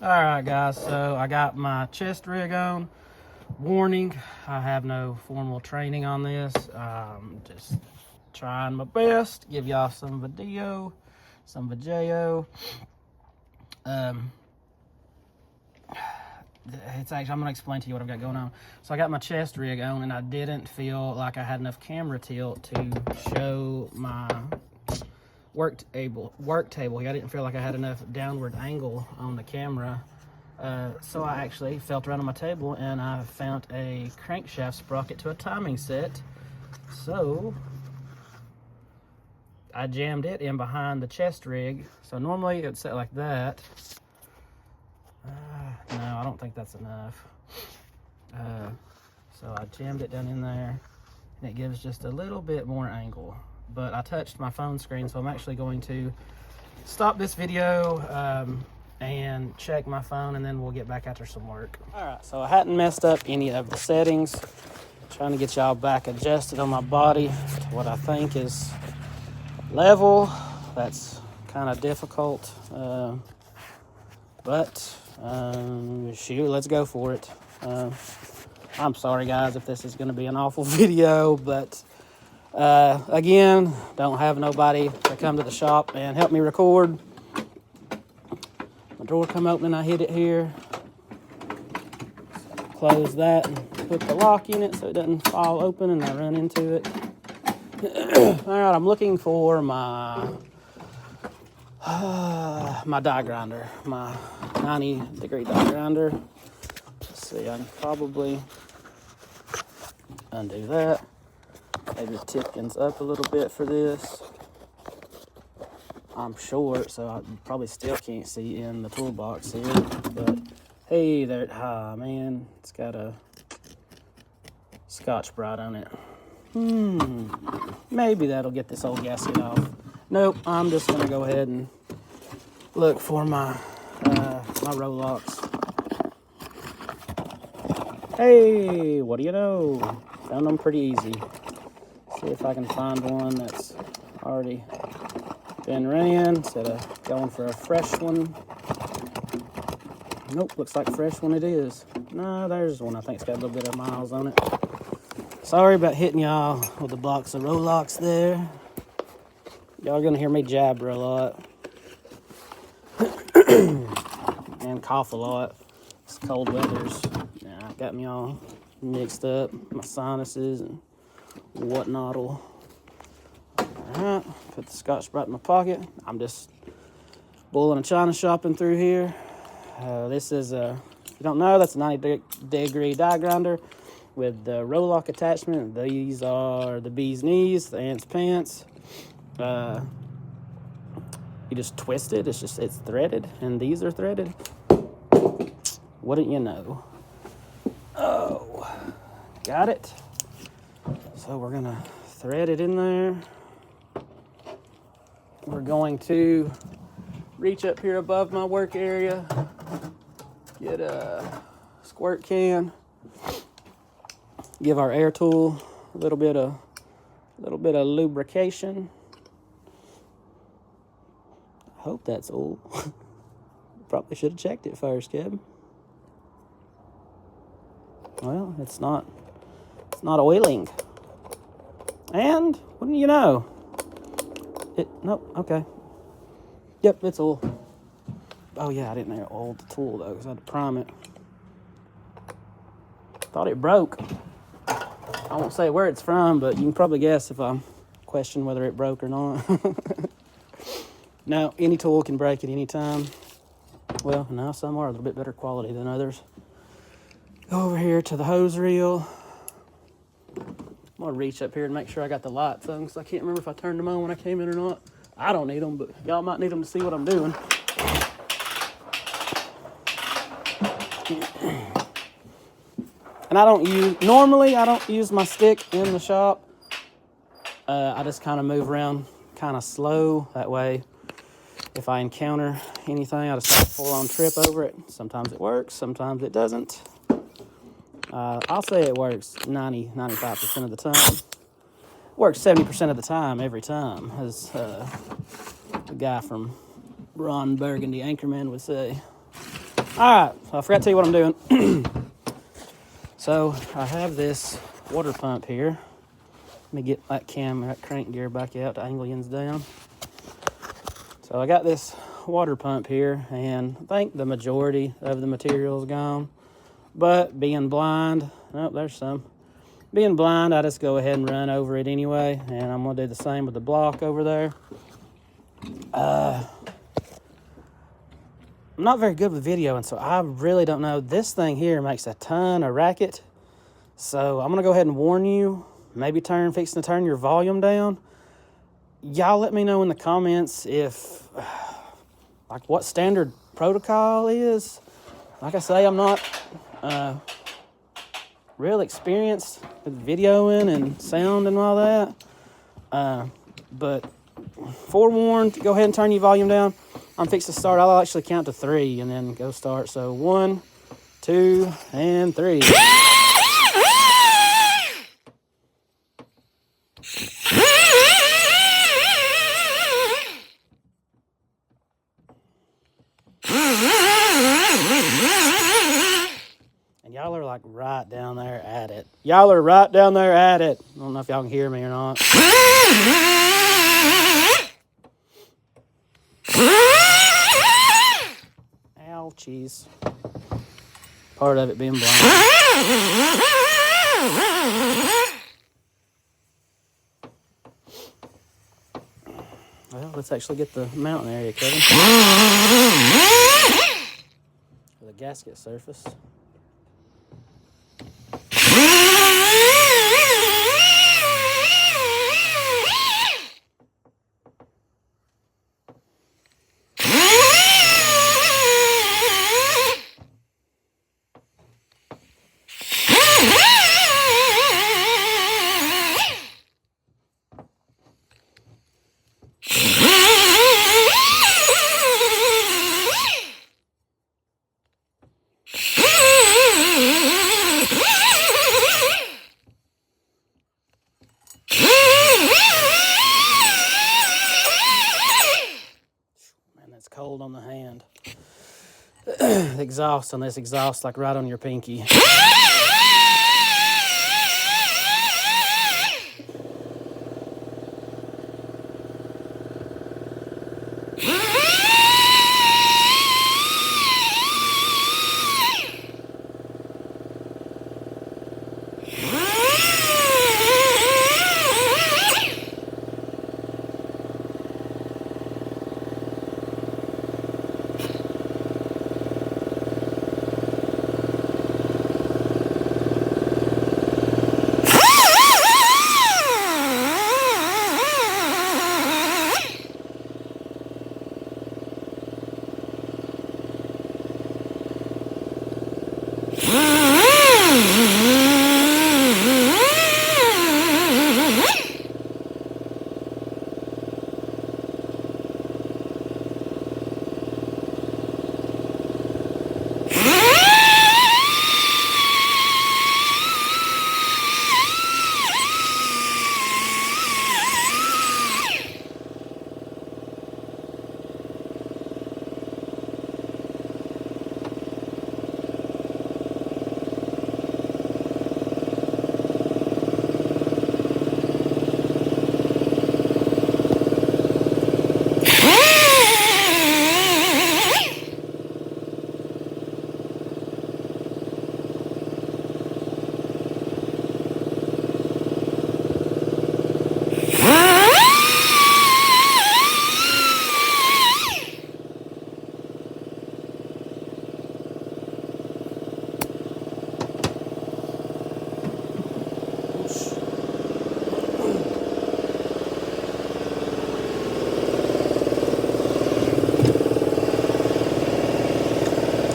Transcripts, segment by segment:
Alright guys, so I got my chest rig on. Warning, I have no formal training on this. Just trying my best to give y'all some video, some video. It's actually, I'm gonna explain to you what I've got going on. So I got my chest rig on and I didn't feel like I had enough camera tilt to show my work table here. I didn't feel like I had enough downward angle on the camera. So I actually felt around on my table and I found a crankshaft sprocket to a timing set. So I jammed it in behind the chest rig. So normally it's set like that. No, I don't think that's enough. So I jammed it down in there and it gives just a little bit more angle. But I touched my phone screen, so I'm actually going to stop this video and check my phone, and then we'll get back after some work. All right, so I hadn't messed up any of the settings. Trying to get y'all back adjusted on my body to what I think is level. That's kind of difficult, but shoot, let's go for it. I'm sorry guys if this is going to be an awful video, but again, don't have nobody to come to the shop and help me record. My drawer come open and I hit it here. Close that and put the lock in it so it doesn't fall open and I run into it. All right, I'm looking for my my die grinder, my 90-degree die grinder. Let's see, I can probably undo that. Maybe the tip ends up a little bit for this. I'm short, so I probably still can't see in the toolbox here. But hey, there, man, it's got a Scotch-Brite on it. Maybe that'll get this old gasket off. Nope, I'm just gonna go ahead and look for my my Rolocks. Hey, what do you know? Found them pretty easy. See if I can find one that's already been ran instead of going for a fresh one. Nope, looks like a fresh one it is. No, there's one I think's got a little bit of miles on it. Sorry about hitting y'all with a box of Rolocks there. Y'all are gonna hear me jabber a lot and cough a lot. It's cold weather's got me all mixed up, my sinuses and whatnot. Alright, put the Scotch-Brite in my pocket. I'm just bulling a china shopping through here. This is if you don't know, that's a 90-degree die grinder with the Rolock attachment. These are the bee's knees, the ant's pants. You just twist it, it's threaded, and these are threaded. Wouldn't you know? Oh, got it. So we're gonna thread it in there. We're going to reach up here above my work area, get a squirt can, give our air tool a little bit of lubrication. I hope that's oil. Probably should have checked it first, Keb. Well, it's not oiling. And what do you know? Nope, okay. Yep, it's oil. Oh yeah, I didn't oil the tool though, because I had to prime it. Thought it broke. I won't say where it's from, but you can probably guess if I question whether it broke or not. No, any tool can break at any time. Well, now some are a little bit better quality than others. Go over here to the hose reel. I'm gonna reach up here and make sure I got the lights on, because I can't remember if I turned them on when I came in or not. I don't need them, but y'all might need them to see what I'm doing. And I don't use my stick in the shop. I just kind of move around kind of slow. That way, if I encounter anything, I just have a full-on trip over it. Sometimes it works, sometimes it doesn't. I'll say it works 95% of the time. Works 70% of the time, every time, as the guy from Ron Burgundy Anchorman would say. All right, I forgot to tell you what I'm doing. So I have this water pump here. Let me get that crank gear back out to angle yins down. So I got this water pump here, and I think the majority of the material is gone. But being blind, oh, there's some. Being blind, I just go ahead and run over it anyway, and I'm gonna do the same with the block over there. I'm not very good with video, and so I really don't know. This thing here makes a ton of racket, so I'm gonna go ahead and warn you. Maybe fixing to turn your volume down. Y'all let me know in the comments if, like, what standard protocol is. Like I say, I'm not real experienced with videoing and sound and all that. But forewarned, go ahead and turn your volume down. I'm fixing to start. I'll actually count to 3 and then go start. So 1, 2, and 3. And y'all are like right down there at it. Y'all are right down there at it. I don't know if y'all can hear me or not. Ouchies. Part of it being blind. Well, let's actually get the mountain area, Kevin. The gasket surface. It's cold on the hand. The exhaust on this exhaust, like right on your pinky.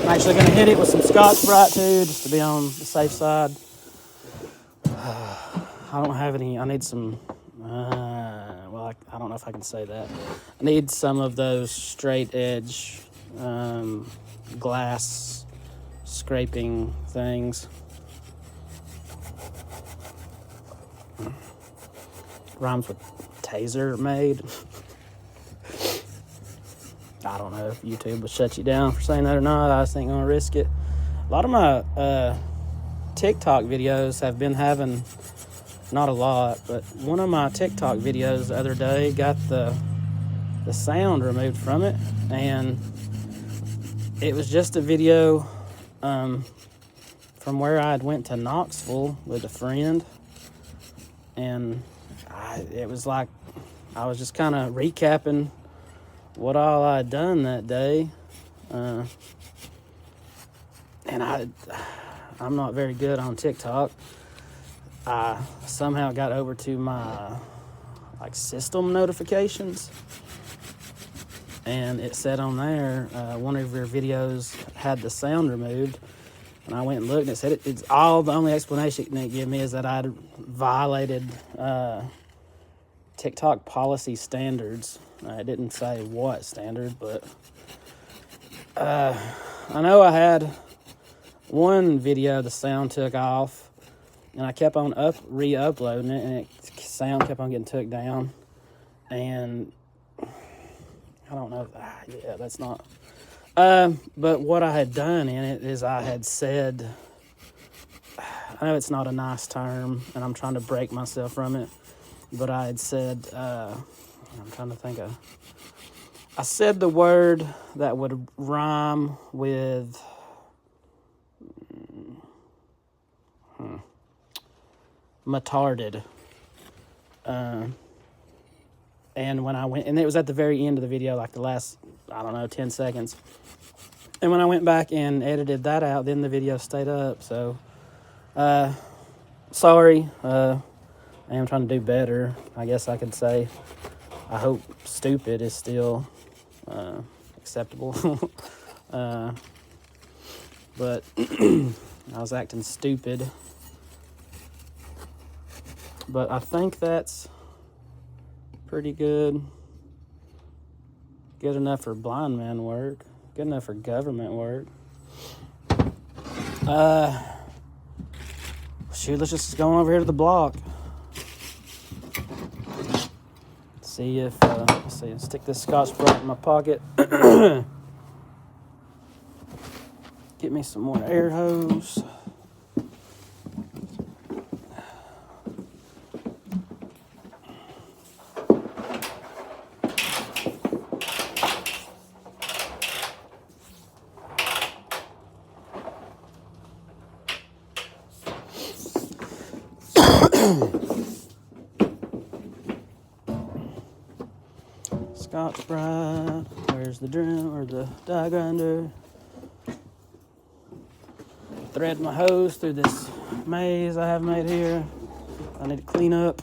I'm actually going to hit it with some Scotch-Brite too, just to be on the safe side. I don't have any. I need some. Well, I don't know if I can say that. I need some of those straight edge glass scraping things. Rhymes with taser made. I don't know if YouTube will shut you down for saying that or not. I just ain't gonna risk it. A lot of my TikTok videos have been having, not a lot, but one of my TikTok videos the other day got the sound removed from it, and it was just a video from where I went to Knoxville with a friend, and it was like I was just kind of recapping what all I had done that day, and I'm not very good on TikTok. I somehow got over to my system notifications, and it said on there one of your videos had the sound removed, and I went and looked, and it said it's all, the only explanation it gave me is that I'd violated TikTok policy standards. It didn't say what standard, but I know I had one video the sound took off, and I kept on re-uploading it, and sound kept on getting took down, and I don't know. Yeah, that's not. But what I had done in it is I had said, I know it's not a nice term, and I'm trying to break myself from it, but I had said, I'm trying to think of, I said the word that would rhyme with, retarded. And when I went, and it was at the very end of the video, like the last, I don't know, 10 seconds. And when I went back and edited that out, then the video stayed up. So, sorry. I am trying to do better, I guess I could say. I hope stupid is still acceptable. But I was acting stupid. But I think that's pretty good. Good enough for blind man work. Good enough for government work. Shoot, let's just go over here to the block. See if, let's see, stick this Scotch-Brite in my pocket. Get me some more air hose. Scotch-Brite, where's the drum or the die grinder? Thread my hose through this maze I have made here. I need to clean up.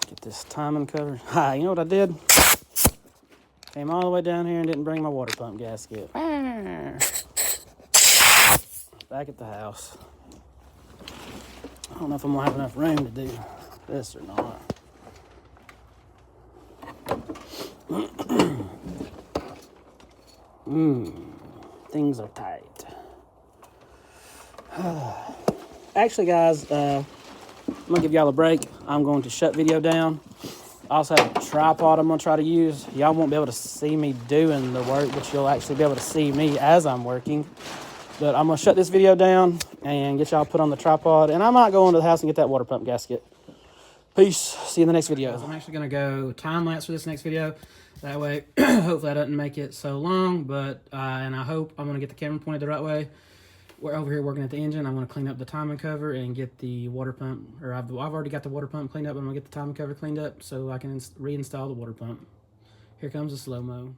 Get this timing cover. Hi, you know what I did? Came all the way down here and didn't bring my water pump gasket. Back at the house. I don't know if I'm gonna have enough room to do this or not. Things are tight. Actually, guys, I'm gonna give y'all a break. I'm going to shut video down. I also have a tripod I'm gonna try to use. Y'all won't be able to see me doing the work, but you'll actually be able to see me as I'm working. But I'm gonna shut this video down and get y'all put on the tripod, and I might go into the house and get that water pump gasket. Peace. See you in the next video. I'm actually gonna go time lapse for this next video. That way, hopefully I don't make it so long, but, and I hope I'm gonna get the camera pointed the right way. We're over here working at the engine. I'm gonna clean up the timing cover and get the water pump, or I've already got the water pump cleaned up. I'm gonna get the timing cover cleaned up so I can reinstall the water pump. Here comes the slow-mo.